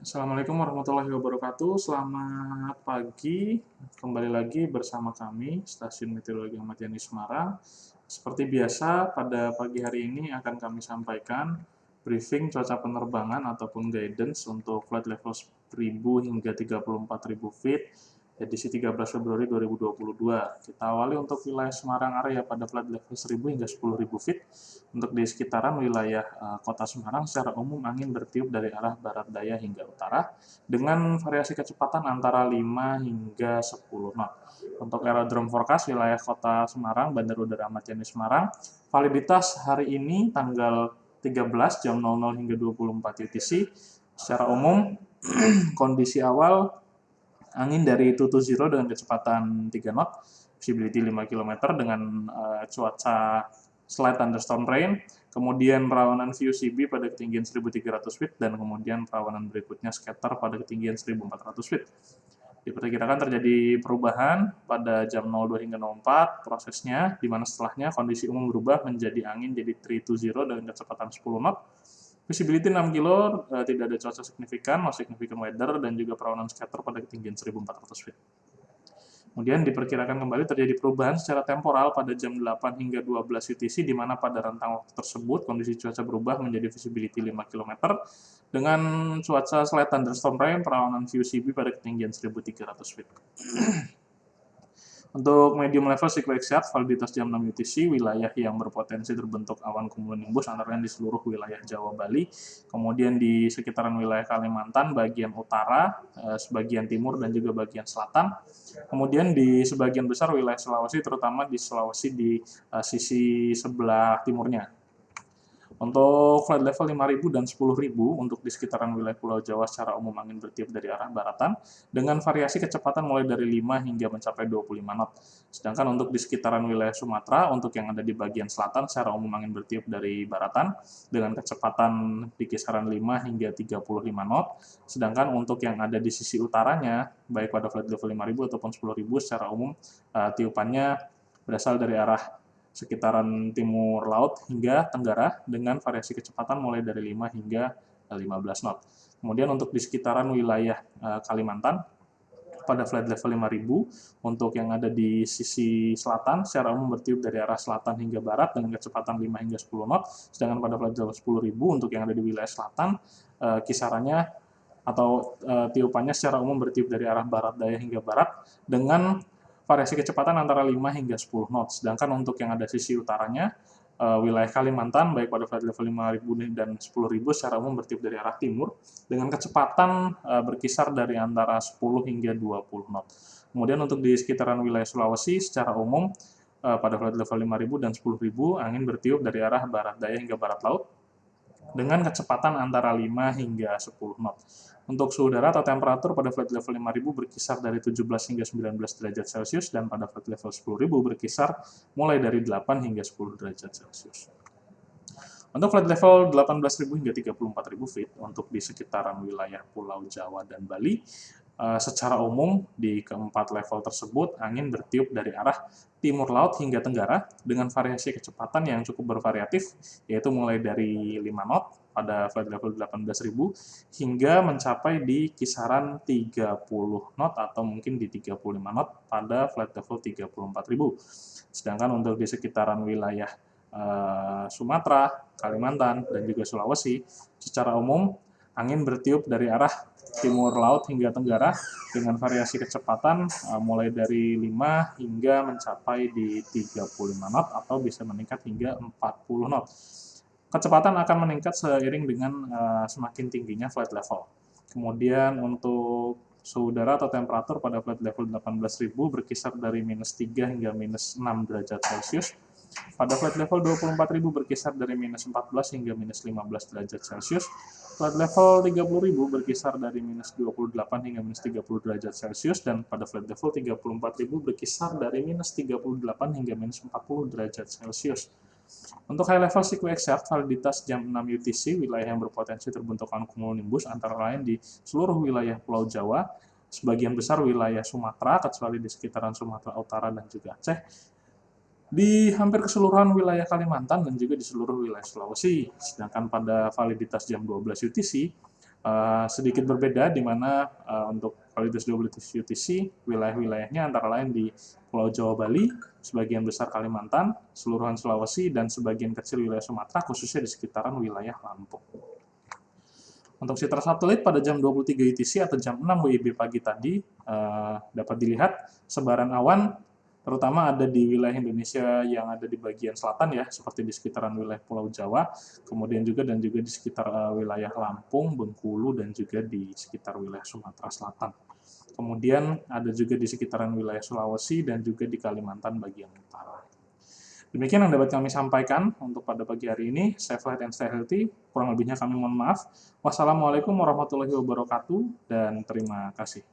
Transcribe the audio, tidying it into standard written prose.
Assalamualaikum warahmatullahi wabarakatuh. Selamat pagi. Kembali lagi bersama kami, Stasiun Meteorologi Ahmad Yani Semarang. Seperti biasa, pada pagi hari ini akan kami sampaikan briefing cuaca penerbangan ataupun guidance untuk flight level 1000 hingga 34.000 feet edisi 13 Februari 2022. Kita awali untuk wilayah Semarang area pada flight level 1000 hingga 10.000 feet. Untuk di sekitaran wilayah kota Semarang secara umum angin bertiup dari arah barat daya hingga utara dengan variasi kecepatan antara 5 hingga 10 knot. Untuk aerodrome forecast wilayah kota Semarang, Bandara Udara Ahmad Yani Semarang, validitas hari ini tanggal 13 jam 00 hingga 24 UTC. Secara umum, kondisi awal angin dari 220 dengan kecepatan 3 knot, visibility 5 km dengan cuaca slight thunderstorm rain, kemudian perawanan VUCB pada ketinggian 1.300 feet, dan kemudian perawanan berikutnya scatter pada ketinggian 1.400 feet. Diperkirakan terjadi perubahan pada jam 02 hingga 04 prosesnya, di mana setelahnya kondisi umum berubah menjadi angin jadi 320 dengan kecepatan 10 knot, visibility 6 kilo, tidak ada cuaca signifikan, no significant weather, dan juga perawanan scatter pada ketinggian 1.400 feet. Kemudian diperkirakan kembali terjadi perubahan secara temporal pada jam 8 hingga 12 UTC, di mana pada rentang waktu tersebut kondisi cuaca berubah menjadi visibility 5 km dengan cuaca slight thunderstorm rain, perawanan VUCB pada ketinggian 1.300 feet. Untuk medium level cycloexcharge, validitas jam 6 UTC, wilayah yang berpotensi terbentuk awan cumulonimbus antara lain di seluruh wilayah Jawa, Bali, kemudian di sekitaran wilayah Kalimantan, bagian utara, sebagian timur, dan juga bagian selatan. Kemudian di sebagian besar wilayah Sulawesi, terutama di Sulawesi di sisi sebelah timurnya. Untuk flight level 5.000 dan 10.000 untuk di sekitaran wilayah Pulau Jawa secara umum angin bertiup dari arah baratan dengan variasi kecepatan mulai dari 5 hingga mencapai 25 knot. Sedangkan untuk di sekitaran wilayah Sumatera, untuk yang ada di bagian selatan secara umum angin bertiup dari baratan dengan kecepatan di kisaran 5 hingga 35 knot. Sedangkan untuk yang ada di sisi utaranya, baik pada flight level 5.000 ataupun 10.000 secara umum tiupannya berasal dari arah sekitaran timur laut hingga tenggara dengan variasi kecepatan mulai dari 5 hingga 15 knot. Kemudian untuk di sekitaran wilayah Kalimantan, pada flight level 5.000, untuk yang ada di sisi selatan secara umum bertiup dari arah selatan hingga barat dengan kecepatan 5 hingga 10 knot, sedangkan pada flight level 10.000 untuk yang ada di wilayah selatan kisarannya atau tiupannya secara umum bertiup dari arah barat daya hingga barat dengan variasi kecepatan antara 5 hingga 10 knot. Sedangkan untuk yang ada sisi utaranya, wilayah Kalimantan, baik pada flight level 5.000 dan 10.000 secara umum bertiup dari arah timur, dengan kecepatan berkisar dari antara 10 hingga 20 knot. Kemudian untuk di sekitaran wilayah Sulawesi, secara umum, pada flight level 5.000 dan 10.000, angin bertiup dari arah barat daya hingga barat laut, dengan kecepatan antara 5 hingga 10 knot. Untuk suhu udara atau temperatur pada flight level 5.000 berkisar dari 17 hingga 19 derajat Celcius, dan pada flight level 10.000 berkisar mulai dari 8 hingga 10 derajat Celcius. Untuk flight level 18.000 hingga 34.000 feet untuk di sekitaran wilayah Pulau Jawa dan Bali, secara umum di keempat level tersebut angin bertiup dari arah timur laut hingga tenggara dengan variasi kecepatan yang cukup bervariatif, yaitu mulai dari 5 knot pada flight level 18.000 hingga mencapai di kisaran 30 knot atau mungkin di 35 knot pada flight level 34.000. Sedangkan untuk di sekitaran wilayah Sumatera, Kalimantan, dan juga Sulawesi, secara umum angin bertiup dari arah timur laut hingga tenggara dengan variasi kecepatan mulai dari 5 hingga mencapai di 35 knot atau bisa meningkat hingga 40 knot. Kecepatan akan meningkat seiring dengan semakin tingginya flight level. Kemudian untuk suhu udara atau temperatur pada flight level 18.000 berkisar dari minus 3 hingga minus 6 derajat Celcius. Pada flight level 24.000 berkisar dari minus 14 hingga minus 15 derajat Celcius. Flight level 30.000 berkisar dari minus 28 hingga minus 30 derajat Celcius. Dan pada flight level 34.000 berkisar dari minus 38 hingga minus 40 derajat Celcius. Untuk high level cycloexcharge, validitas jam 6 UTC, wilayah yang berpotensi terbentuk awan cumulonimbus antara lain di seluruh wilayah Pulau Jawa, sebagian besar wilayah Sumatera, kecuali di sekitaran Sumatera Utara dan juga Aceh, di hampir keseluruhan wilayah Kalimantan dan juga di seluruh wilayah Sulawesi. Sedangkan pada validitas jam 12 UTC, sedikit berbeda, di mana untuk kualitas WTC wilayah-wilayahnya antara lain di Pulau Jawa Bali, sebagian besar Kalimantan, seluruhan Sulawesi, dan sebagian kecil wilayah Sumatera, khususnya di sekitaran wilayah Lampung. Untuk Citra satelit pada jam 23 UTC atau jam 6 WIB pagi tadi, dapat dilihat sebaran awan terutama ada di wilayah Indonesia yang ada di bagian selatan ya, seperti di sekitaran wilayah Pulau Jawa, kemudian juga di sekitar wilayah Lampung, Bengkulu, dan juga di sekitar wilayah Sumatera Selatan. Kemudian ada juga di sekitaran wilayah Sulawesi dan juga di Kalimantan bagian utara. Demikian yang dapat kami sampaikan untuk pada pagi hari ini. Stay flat and stay healthy. Kurang lebihnya kami mohon maaf. Wassalamualaikum warahmatullahi wabarakatuh dan terima kasih.